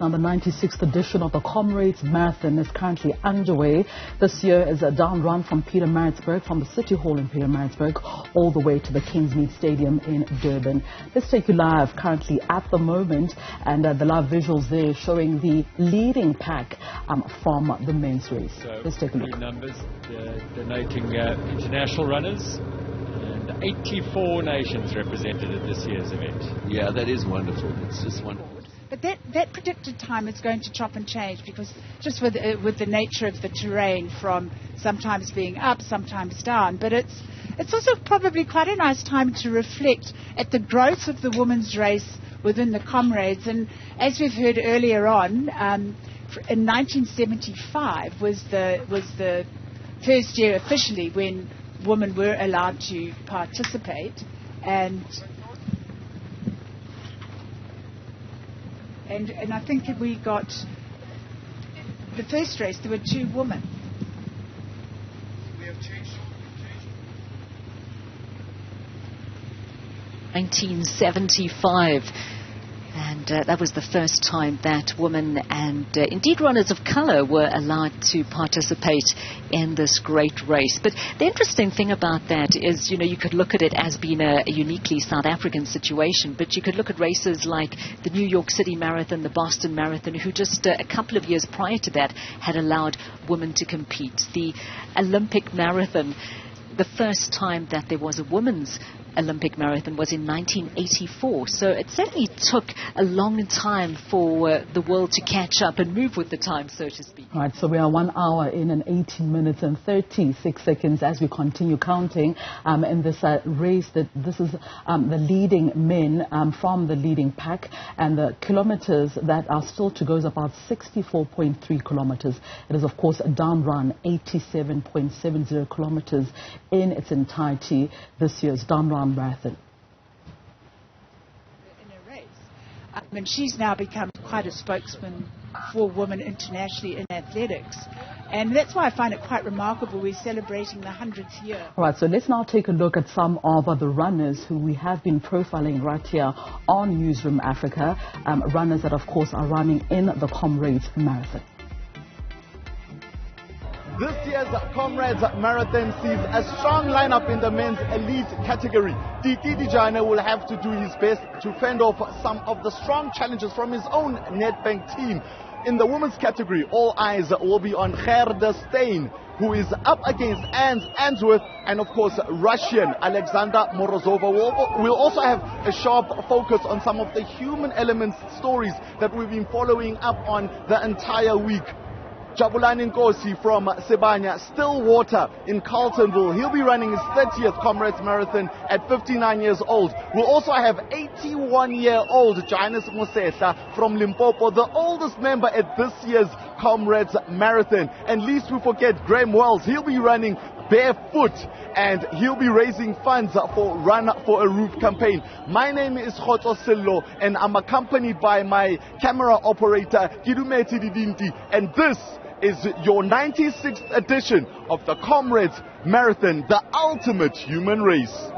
Now, the 96th edition of the Comrades Marathon is currently underway. This year is a down run from Pietermaritzburg, from the City Hall in Pietermaritzburg, all the way to the Kingsmead Stadium in Durban. Let's take you live currently at the moment, and the live visuals there showing the leading pack from the men's race. So let's take a look. Numbers denoting international runners. 84 nations represented at this year's event. Yeah, that is wonderful. It's just wonderful. But that predicted time is going to chop and change, because just with the nature of the terrain, from sometimes being up, sometimes down. But it's also probably quite a nice time to reflect at the growth of the women's race within the Comrades. And as we've heard earlier on, in 1975 was the first year officially when women were allowed to participate, and I think we got the first race, there were 2 women. We have changed. 1975. And that was the first time that women and indeed runners of colour were allowed to participate in this great race. But the interesting thing about that is, you could look at it as being a uniquely South African situation, but you could look at races like the New York City Marathon, the Boston Marathon, who just a couple of years prior to that had allowed women to compete. The Olympic Marathon, the first time that there was a women's Olympic marathon was in 1984. So it certainly took a long time for the world to catch up and move with the time, so to speak. Right, so we are 1 hour in and 18 minutes and 36 seconds as we continue counting in this race. This is the leading men from the leading pack, and the kilometers that are still to go is about 64.3 kilometers. It is, of course, a down run, 87.70 kilometers in its entirety, this year's down run marathon. In a race. And she's now become quite a spokesman for women internationally in athletics. And that's why I find it quite remarkable we're celebrating the 100th year. All right, so let's now take a look at some of the runners who we have been profiling right here on Newzroom Afrika. Runners that, of course, are running in the Comrades Marathon. This year's Comrades Marathon sees a strong lineup in the men's elite category. Titi Dijane will have to do his best to fend off some of the strong challenges from his own Nedbank team. In the women's category, all eyes will be on Gerda Steyn, who is up against Anne Answorth, and of course Russian Alexandra Morozova. We'll also have a sharp focus on some of the human elements stories that we've been following up on the entire week. Jabulani Nkosi from Sebanya, Stillwater in Carltonville. He'll be running his 30th Comrades Marathon at 59 years old. We'll also have 81-year-old Johannes Mosehla from Limpopo, the oldest member at this year's Comrades Marathon. And least we forget Graham Wells. He'll be running barefoot, and he'll be raising funds for Run for a Roof campaign. My name is Khotso, Sello, and I'm accompanied by my camera operator, Kidumeti Didinti, and this is your 96th edition of the Comrades Marathon, the ultimate human race.